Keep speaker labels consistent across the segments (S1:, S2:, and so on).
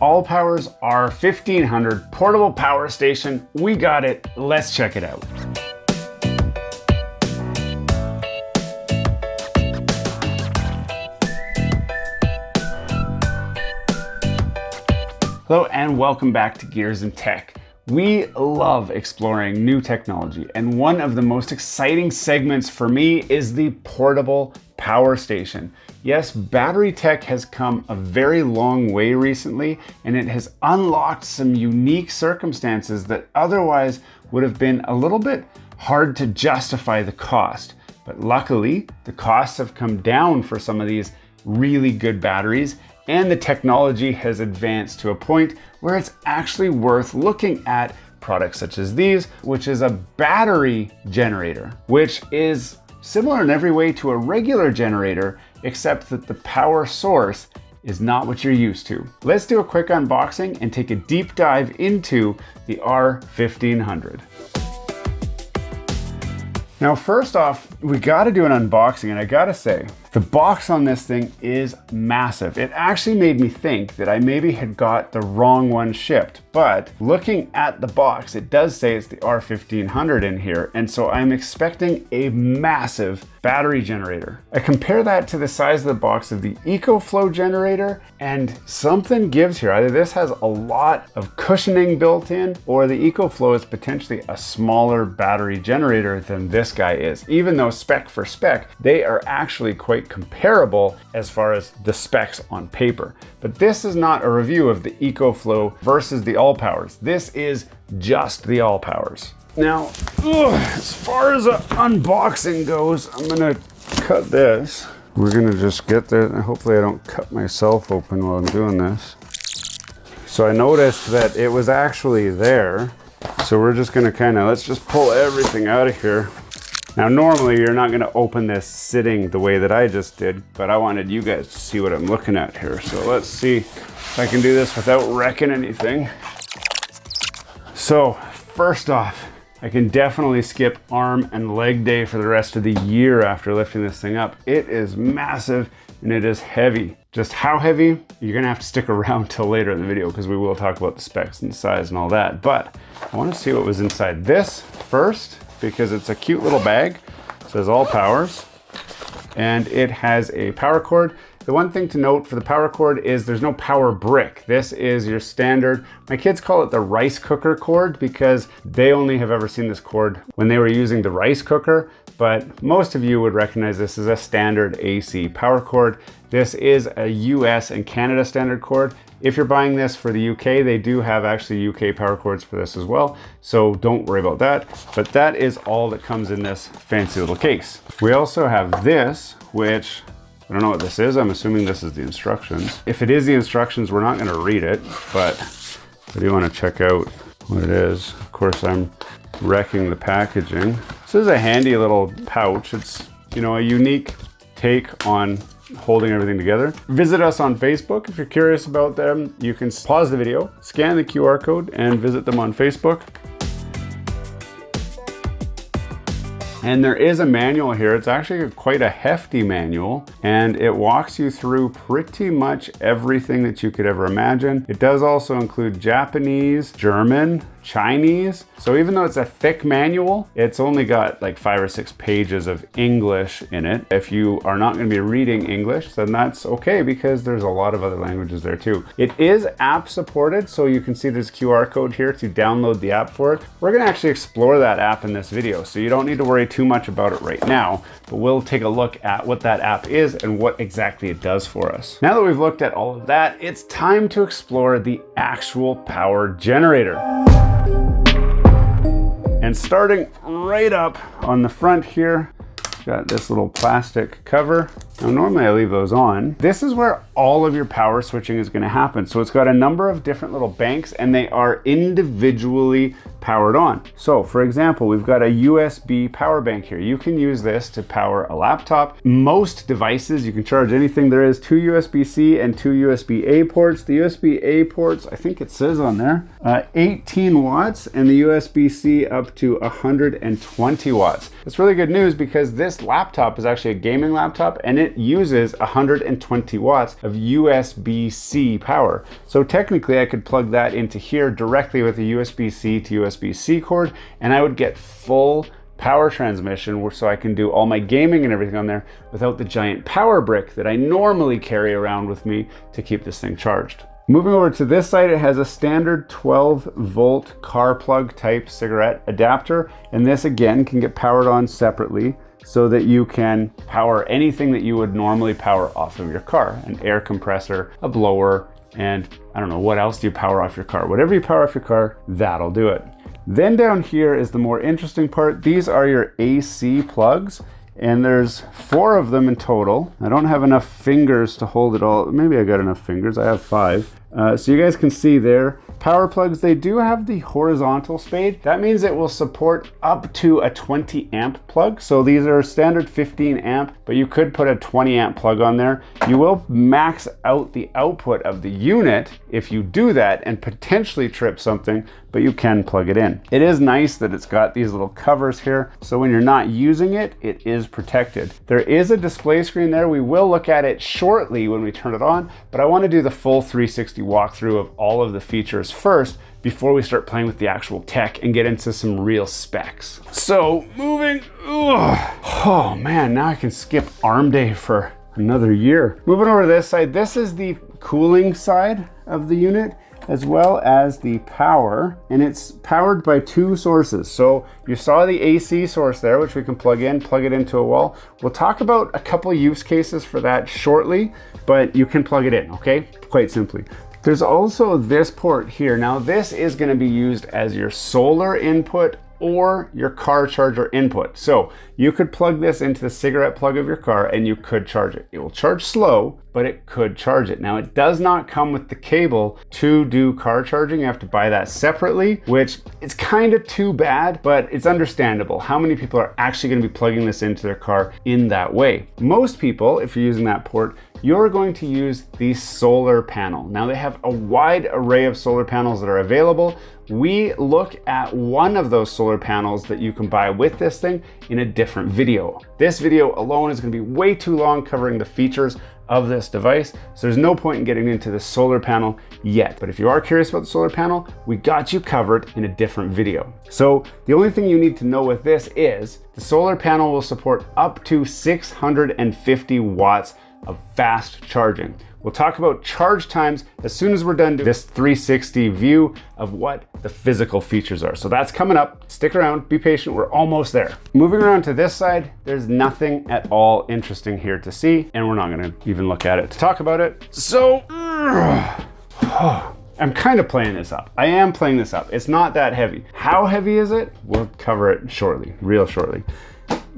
S1: Allpowers R1500 portable power station. We got it. Let's check it out. Hello and welcome back to Gears and Tech. We love exploring new technology, and one of the most exciting segments for me is the portable power station. Yes, battery tech has come a very long way recently, and it has unlocked some unique circumstances that otherwise would have been a little bit hard to justify the cost. But luckily, the costs have come down for some of these really good batteries, and the technology has advanced to a point where it's actually worth looking at products such as these, which is a battery generator, which is similar in every way to a regular generator, except that the power source is not what you're used to. Let's do a quick unboxing and take a deep dive into the R1500. Now, first off, we gotta do an unboxing, and I gotta say, the box on this thing is massive. It actually made me think that I maybe had got the wrong one shipped, but looking at the box, it does say it's the R1500 in here, and so I'm expecting a massive battery generator. I compare that to the size of the box of the EcoFlow generator, and something gives here. Either this has a lot of cushioning built in, or the EcoFlow is potentially a smaller battery generator than this guy is. Even though spec for spec, they are actually quite comparable as far as the specs on paper. But this is not a review of the EcoFlow versus the Allpowers. This is just the Allpowers. Now, as far as an unboxing goes, I'm gonna cut this. We're gonna just get there, and hopefully I don't cut myself open while I'm doing this. So I noticed that it was actually there. So we're just gonna let's just pull everything out of here. Now, normally you're not gonna open this sitting the way that I just did, but I wanted you guys to see what I'm looking at here. So let's see if I can do this without wrecking anything. So first off, I can definitely skip arm and leg day for the rest of the year after lifting this thing up. It is massive and it is heavy. Just how heavy? You're gonna have to stick around till later in the video because we will talk about the specs and the size and all that. But I wanna see what was inside this first, because it's a cute little bag. It says Allpowers, and it has a power cord. The one thing to note for the power cord is there's no power brick. This is your standard, my kids call it the rice cooker cord because they only have ever seen this cord when they were using the rice cooker, but most of you would recognize this as a standard AC power cord. This is a US and Canada standard cord. If you're buying this for the UK, they do have actually UK power cords for this as well, so don't worry about that. But that is all that comes in this fancy little case. We also have this, which I don't know what this is. I'm assuming this is the instructions. If it is the instructions, we're not gonna read it, but I do wanna check out what it is. Of course, I'm wrecking the packaging. This is a handy little pouch. It's, a unique take on holding everything together. Visit us on Facebook if you're curious about them. You can pause the video, scan the QR code, and visit them on Facebook. And there is a manual here. It's actually quite a hefty manual, and it walks you through pretty much everything that you could ever imagine. It does also include Japanese, German, Chinese. So even though it's a thick manual, it's only got like 5 or 6 pages of English in it. If you are not going to be reading English, then that's okay because there's a lot of other languages there too. It is app supported, so you can see there's a QR code here to download the app for it. We're going to actually explore that app in this video, so you don't need to worry too much about it right now, but we'll take a look at what that app is and what exactly it does for us. Now that we've looked at all of that, it's time to explore the actual power generator. And starting right up on the front here, got this little plastic cover. Now normally I leave those on. This is where all of your power switching is going to happen. So it's got a number of different little banks, and they are individually powered on. So for example, we've got a USB power bank here. You can use this to power a laptop. Most devices, you can charge anything. There is 2 USB-C and 2 USB-A ports. The USB-A ports, I think it says on there, 18 watts, and the USB-C up to 120 watts. It's really good news because this laptop is actually a gaming laptop and it uses 120 watts of USB-C power. So technically I could plug that into here directly with a USB-C to USB-C cord, and I would get full power transmission so I can do all my gaming and everything on there without the giant power brick that I normally carry around with me to keep this thing charged. Moving over to this side, it has a standard 12-volt car plug type cigarette adapter, and this again can get powered on separately so that you can power anything that you would normally power off of your car. An air compressor, a blower, and I don't know, what else do you power off your car? Whatever you power off your car, that'll do it. Then down here is the more interesting part. These are your AC plugs, and there's 4 of them in total. I don't have enough fingers to hold it all. Maybe I got enough fingers. I have 5. So you guys can see there, power plugs, they do have the horizontal spade. That means it will support up to a 20 amp plug. So these are standard 15 amp, but you could put a 20 amp plug on there. You will max out the output of the unit if you do that and potentially trip something, but you can plug it in. It is nice that it's got these little covers here, so when you're not using it, it is protected. There is a display screen there. We will look at it shortly when we turn it on, but I want to do the full 360 walkthrough of all of the features first before we start playing with the actual tech and get into some real specs. So moving, oh man, now I can skip arm day for another year. Moving over to this side, this is the cooling side of the unit, as well as the power, and it's powered by 2 sources. So you saw the AC source there, which we can plug it into a wall. We'll talk about a couple use cases for that shortly, but you can plug it in, okay? Quite simply. There's also this port here. Now this is going to be used as your solar input or your car charger input. So you could plug this into the cigarette plug of your car and you could charge it. It will charge slow, but it could charge it. Now it does not come with the cable to do car charging. You have to buy that separately, which is kind of too bad, but it's understandable. How many people are actually going to be plugging this into their car in that way? Most people, if you're using that port, you're going to use the solar panel. Now they have a wide array of solar panels that are available. We look at one of those solar panels that you can buy with this thing in a different video. This video alone is going to be way too long covering the features of this device, so there's no point in getting into the solar panel yet. But if you are curious about the solar panel, we got you covered in a different video. So the only thing you need to know with this is the solar panel will support up to 650 watts of fast charging. We'll talk about charge times as soon as we're done doing this 360 view of what the physical features are. So that's coming up. Stick around, be patient, we're almost there. Moving around to this side, there's nothing at all interesting here to see, and we're not gonna even look at it to talk about it. So, I'm kind of playing this up. I am playing this up. It's not that heavy. How heavy is it? We'll cover it shortly, real shortly.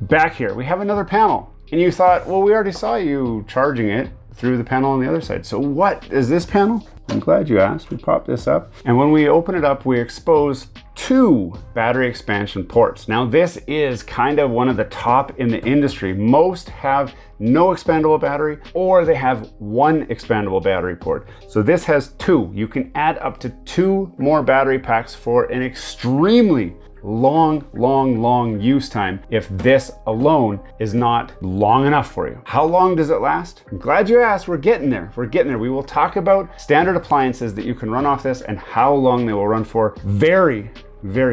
S1: Back here, we have another panel. And you thought, well, we already saw you charging it through the panel on the other side. So what is this panel? I'm glad you asked. We popped this up. And when we open it up, we expose 2 battery expansion ports. Now this is kind of one of the top in the industry. Most have no expandable battery, or they have 1 expandable battery port. So this has 2. You can add up to 2 more battery packs for an extremely long use time if this alone is not long enough for you. How long does it last? I'm glad you asked. We're getting there. We're getting there. We will talk about standard appliances that you can run off this and how long they will run for very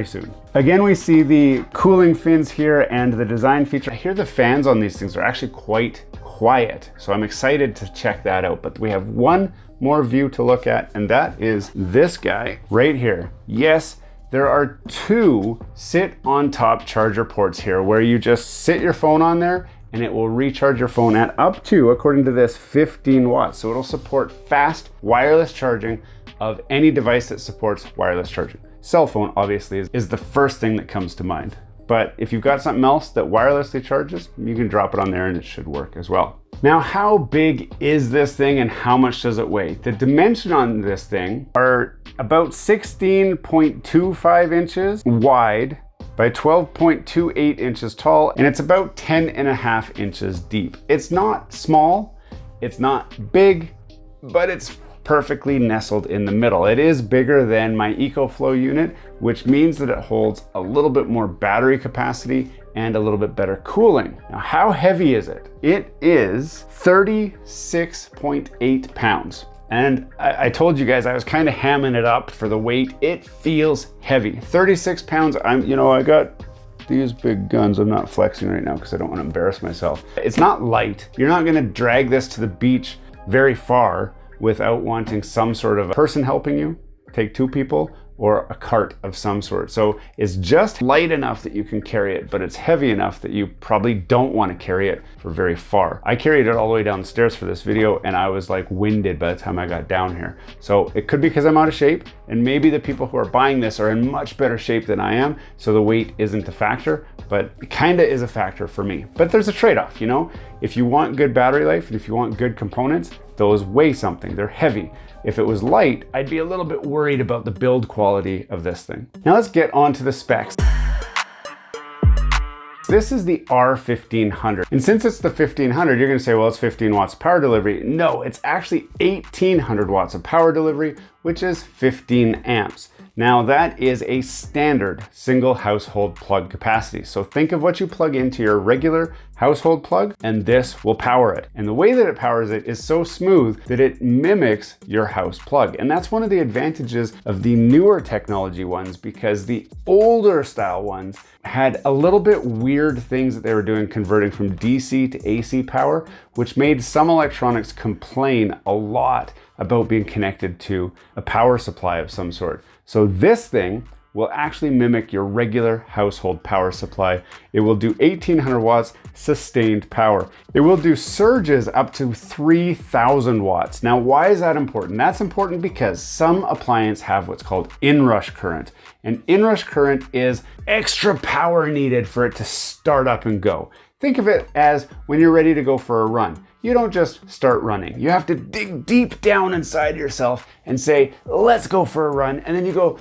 S1: soon. Again, we see the cooling fins here and the design feature. I hear the fans on these things are actually quite quiet, so I'm excited to check that out. But we have one more view to look at, and that is this guy right here. Yes, there are 2 sit on top charger ports here where you just sit your phone on there and it will recharge your phone at up to, according to this, 15 watts. So it'll support fast wireless charging of any device that supports wireless charging. Cell phone obviously is the first thing that comes to mind. but if you've got something else that wirelessly charges, you can drop it on there and it should work as well. Now, how big is this thing and how much does it weigh? The dimension on this thing are about 16.25 inches wide by 12.28 inches tall, and it's about 10.5 inches deep. It's not small, it's not big, but it's perfectly nestled in the middle. It is bigger than my EcoFlow unit, which means that it holds a little bit more battery capacity and a little bit better cooling. Now, how heavy is it? It is 36.8 pounds. And I told you guys I was kind of hamming it up for the weight. It feels heavy. 36 pounds. I got these big guns. I'm not flexing right now because I don't want to embarrass myself. It's not light. You're not going to drag this to the beach very far without wanting some sort of a person helping you. Take 2 people or a cart of some sort. So it's just light enough that you can carry it, but it's heavy enough that you probably don't want to carry it for very far. I carried it all the way down the stairs for this video and I was like winded by the time I got down here. So it could be because I'm out of shape, and maybe the people who are buying this are in much better shape than I am, so the weight isn't a factor, but it kinda is a factor for me. But there's a trade-off, you know? If you want good battery life and if you want good components, those weigh something, they're heavy. If it was light, I'd be a little bit worried about the build quality of this thing. Now let's get on to the specs. This is the R1500. And since it's the 1500, you're gonna say, well, it's 15 watts of power delivery. No, it's actually 1800 watts of power delivery, which is 15 amps. Now that is a standard single household plug capacity. So think of what you plug into your regular household plug and this will power it. And the way that it powers it is so smooth that it mimics your house plug. And that's one of the advantages of the newer technology ones, because the older style ones had a little bit weird things that they were doing converting from DC to AC power, which made some electronics complain a lot about being connected to a power supply of some sort. So this thing will actually mimic your regular household power supply. It will do 1800 watts sustained power. It will do surges up to 3000 watts. Now, why is that important? That's important because some appliances have what's called inrush current. And inrush current is extra power needed for it to start up and go. Think of it as when you're ready to go for a run. You don't just start running. You have to dig deep down inside yourself and say, let's go for a run. And then you go,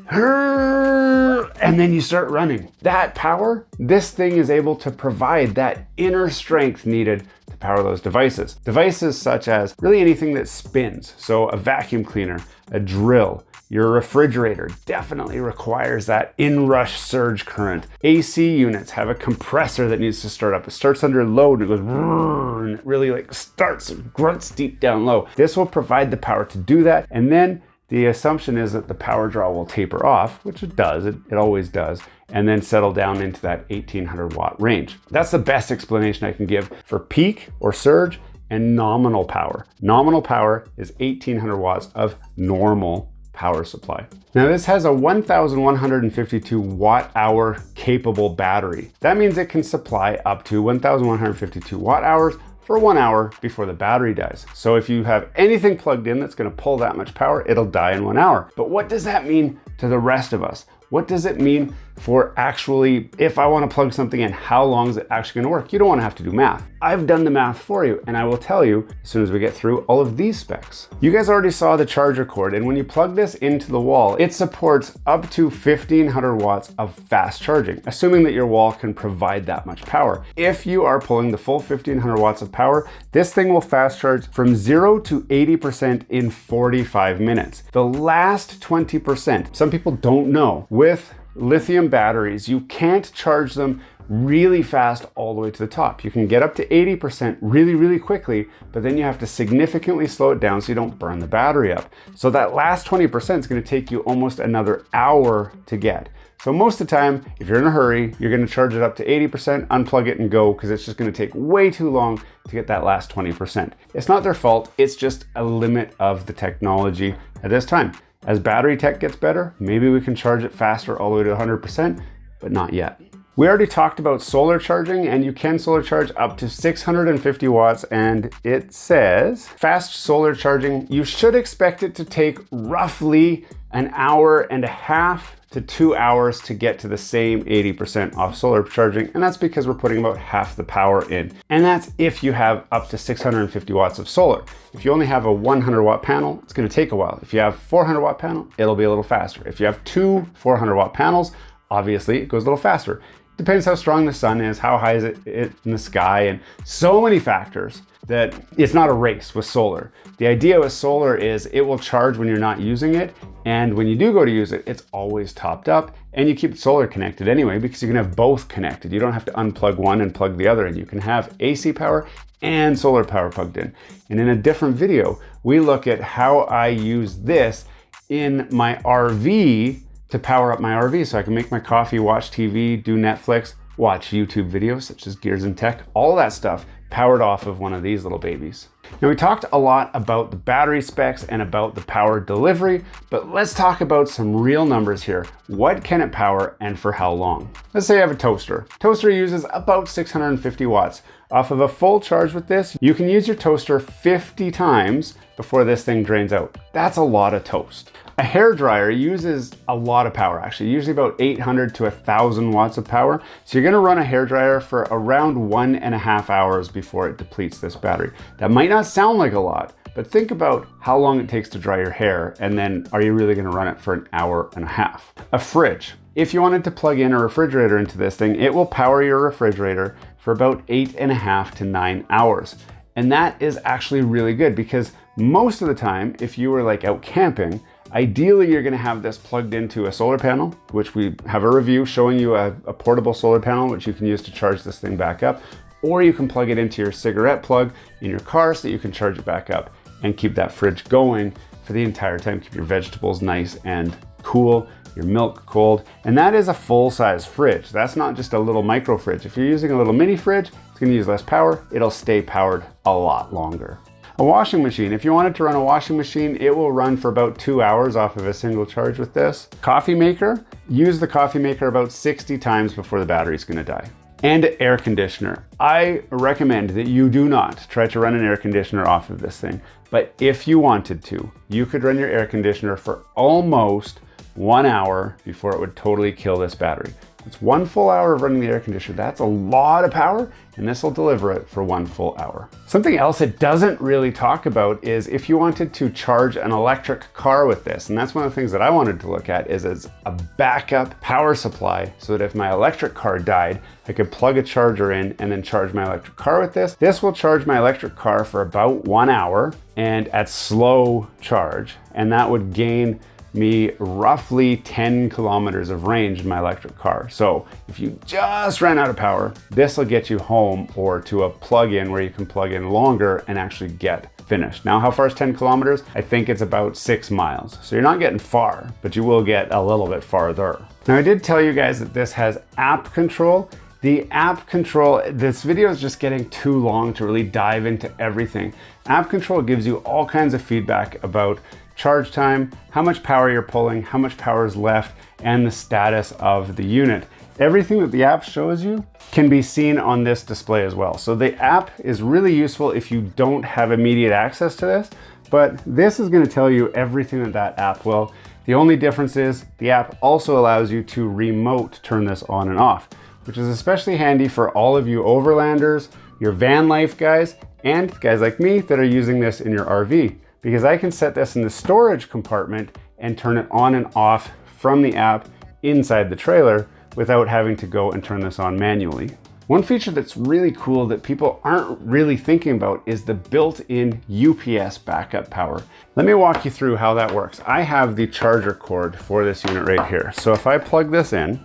S1: and then you start running. That power, this thing is able to provide that inner strength needed to power those devices. Devices such as really anything that spins. So a vacuum cleaner, a drill, your refrigerator definitely requires that inrush surge current. AC units have a compressor that needs to start up. It starts under load and it goes, and it really like starts and grunts deep down low. This will provide the power to do that. And then the assumption is that the power draw will taper off, which it does, it always does, and then settle down into that 1800 watt range. That's the best explanation I can give for peak or surge and nominal power. Nominal power is 1800 watts of normal power supply. Now this has a 1152 watt hour capable battery. That means it can supply up to 1152 watt hours for 1 hour before the battery dies. So if you have anything plugged in that's gonna pull that much power, it'll die in 1 hour. But what does that mean to the rest of us? What does it mean for actually, if I want to plug something in, how long is it actually going to work? You don't want to have to do math. I've done the math for you, and I will tell you as soon as we get through all of these specs. You guys already saw the charger cord, and when you plug this into the wall, it supports up to 1500 watts of fast charging, assuming that your wall can provide that much power. If you are pulling the full 1500 watts of power, this thing will fast charge from 0 to 80% in 45 minutes. The last 20%, some people don't know, with lithium batteries, you can't charge them really fast all the way to the top. You can get up to 80% really, really quickly, but then you have to significantly slow it down so you don't burn the battery up. So that last 20% is going to take you almost another hour to get. So most of the time, if you're in a hurry, you're going to charge it up to 80%, unplug it and go, because it's just going to take way too long to get that last 20%. It's not their fault, it's just a limit of the technology at this time. As battery tech gets better, maybe we can charge it faster all the way to 100%, but not yet. We already talked about solar charging, and you can solar charge up to 650 watts, and it says fast solar charging, you should expect it to take roughly an hour and a half to 2 hours to get to the same 80% off solar charging, and that's because we're putting about half the power in. And that's if you have up to 650 watts of solar. If you only have a 100 watt panel, it's gonna take a while. If you have 400 watt panel, it'll be a little faster. If you have two 400 watt panels, obviously it goes a little faster. Depends how strong the sun is, how high is it in the sky, and so many factors that it's not a race with solar. The idea with solar is it will charge when you're not using it, and when you do go to use it, it's always topped up, and you keep solar connected anyway because you can have both connected. You don't have to unplug one and plug the other in. You can have AC power and solar power plugged in. And in a different video, we look at how I use this in my RV to power up my RV so I can make my coffee, watch TV, do Netflix, watch YouTube videos such as Gears and Tech, all that stuff powered off of one of these little babies. Now we talked a lot about the battery specs and about the power delivery, but let's talk about some real numbers here. What can it power and for how long? Let's say you have a toaster. Toaster uses about 650 watts. Off of a full charge with this, you can use your toaster 50 times before this thing drains out. That's a lot of toast. A hairdryer uses a lot of power, actually, usually about 800 to 1,000 watts of power. So you're gonna run a hairdryer for around 1.5 hours before it depletes this battery. That might not sound like a lot, but think about how long it takes to dry your hair, and then are you really gonna run it for 1.5 hours? A fridge. If you wanted to plug in a refrigerator into this thing, it will power your refrigerator for about 8.5 to 9 hours. And that is actually really good because most of the time, if you were like out camping, ideally, you're gonna have this plugged into a solar panel, which we have a review showing you a portable solar panel, which you can use to charge this thing back up, or you can plug it into your cigarette plug in your car so that you can charge it back up and keep that fridge going for the entire time. Keep your vegetables nice and cool, your milk cold, and that is a full-size fridge. That's not just a little micro fridge. If you're using a little mini fridge, it's gonna use less power. It'll stay powered a lot longer. A washing machine. If you wanted to run a washing machine, it will run for about 2 hours off of a single charge with this. Coffee maker, use the coffee maker about 60 times before the battery's gonna die. And air conditioner. I recommend that you do not try to run an air conditioner off of this thing, but if you wanted to, you could run your air conditioner for almost 1 hour before it would totally kill this battery. It's 1 full hour of running the air conditioner. That's a lot of power, and this will deliver it for 1 full hour. Something else it doesn't really talk about is if you wanted to charge an electric car with this, and that's one of the things that I wanted to look at is as a backup power supply so that if my electric car died, I could plug a charger in and then charge my electric car with this. This will charge my electric car for about 1 hour and at slow charge, and that would gain me roughly 10 kilometers of range in my electric car. So if you just ran out of power, this will get you home or to a plug-in where you can plug in longer and actually get finished. Now, how far is 10 kilometers? I think it's about 6 miles. So you're not getting far, but you will get a little bit farther. Now, I did tell you guys that this has app control. The app control, this video is just getting too long to really dive into everything. App control gives you all kinds of feedback about charge time, how much power you're pulling, how much power is left, and the status of the unit. Everything that the app shows you can be seen on this display as well. So the app is really useful if you don't have immediate access to this, but this is going to tell you everything that that app will. The only difference is the app also allows you to remote turn this on and off, which is especially handy for all of you overlanders, your van life guys, and guys like me that are using this in your RV. Because I can set this in the storage compartment and turn it on and off from the app inside the trailer without having to go and turn this on manually. One feature that's really cool that people aren't really thinking about is the built-in UPS backup power. Let me walk you through how that works. I have the charger cord for this unit right here. So if I plug this in,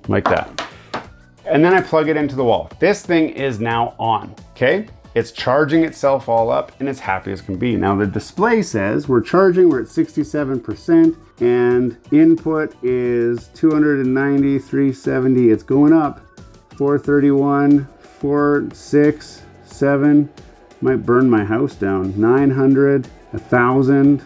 S1: like that, and then I plug it into the wall, this thing is now on, okay? It's charging itself all up and it's happy as can be. Now the display says we're charging, we're at 67% and input is 290, 370. It's going up, 431, 4, 6, 7. Might burn my house down. 900, 1,000.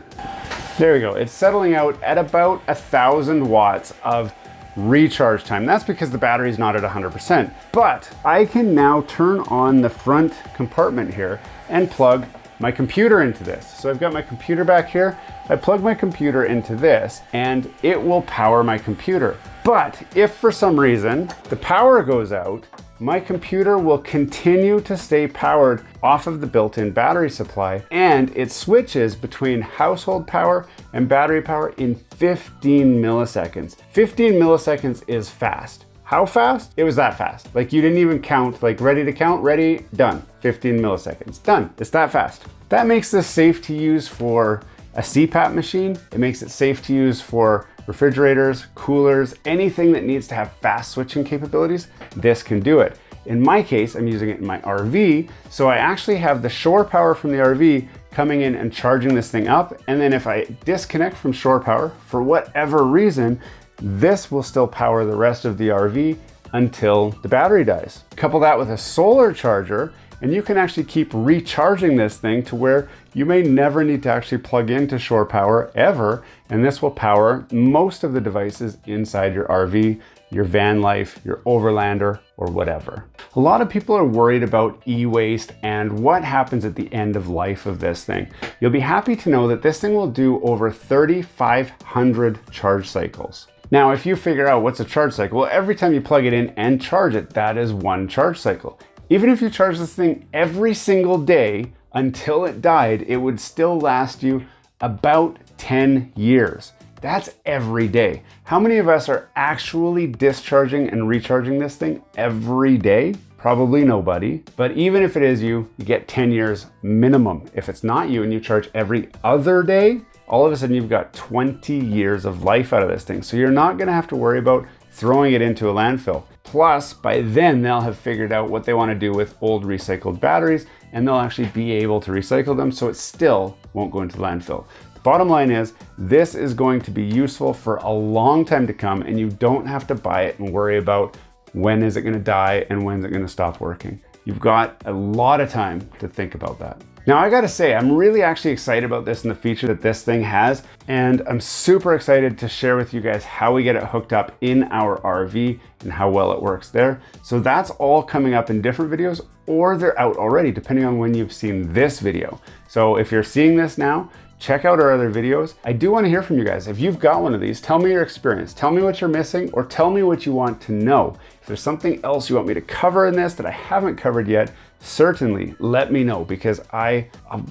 S1: There we go. It's settling out at about 1,000 watts of recharge time. That's because the battery's not at 100%. But I can now turn on the front compartment here and plug my computer into this. So I've got my computer back here. I plug my computer into this and it will power my computer. But if for some reason the power goes out, my computer will continue to stay powered off of the built-in battery supply, and it switches between household power and battery power in 15 milliseconds. 15 milliseconds is fast. How fast? It was that fast. Like you didn't even count, like ready to count, ready, done. 15 milliseconds, done. It's that fast. That makes this safe to use for a CPAP machine. It makes it safe to use for refrigerators, coolers, anything that needs to have fast switching capabilities, this can do it. In my case, I'm using it in my RV, so I actually have the shore power from the RV coming in and charging this thing up, and then if I disconnect from shore power for whatever reason, this will still power the rest of the RV until the battery dies. Couple that with a solar charger, and you can actually keep recharging this thing to where you may never need to actually plug into shore power ever, and this will power most of the devices inside your RV, your van life, your overlander, or whatever. A lot of people are worried about e-waste and what happens at the end of life of this thing. You'll be happy to know that this thing will do over 3,500 charge cycles. Now, if you figure out what's a charge cycle, well, every time you plug it in and charge it, that is one charge cycle. Even if you charge this thing every single day until it died, it would still last you about 10 years. That's every day. How many of us are actually discharging and recharging this thing every day? Probably nobody. But even if it is you, you get 10 years minimum. If it's not you and you charge every other day, all of a sudden you've got 20 years of life out of this thing. So you're not gonna have to worry about throwing it into a landfill. Plus, by then they'll have figured out what they want to do with old recycled batteries, and they'll actually be able to recycle them, so it still won't go into the landfill. The bottom line is, this is going to be useful for a long time to come, and you don't have to buy it and worry about when is it going to die and when is it going to stop working. You've got a lot of time to think about that. Now, I gotta say, I'm really actually excited about this and the feature that this thing has, and I'm super excited to share with you guys how we get it hooked up in our RV and how well it works there. So that's all coming up in different videos, or they're out already, depending on when you've seen this video. So if you're seeing this now, check out our other videos. I do want to hear from you guys. If you've got one of these, tell me your experience. Tell me what you're missing, or tell me what you want to know. If there's something else you want me to cover in this that I haven't covered yet, certainly let me know, because I'll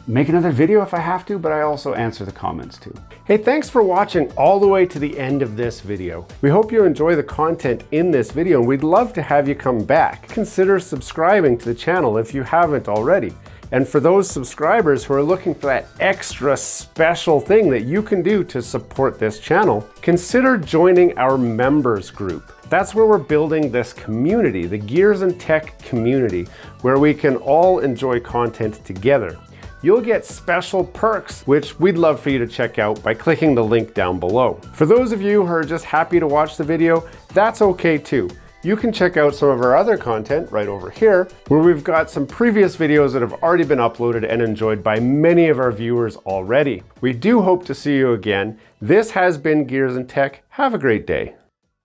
S1: make another video if I have to, but I also answer the comments too. Hey, thanks for watching all the way to the end of this video. We hope you enjoy the content in this video, and we'd love to have you come back. Consider subscribing to the channel if you haven't already. And for those subscribers who are looking for that extra special thing that you can do to support this channel, consider joining our members group. That's where we're building this community, the Gears and Tech community, where we can all enjoy content together. You'll get special perks, which we'd love for you to check out by clicking the link down below. For those of you who are just happy to watch the video, that's okay too. You can check out some of our other content right over here, where we've got some previous videos that have already been uploaded and enjoyed by many of our viewers already. We do hope to see you again. This has been Gears and Tech. Have a great day.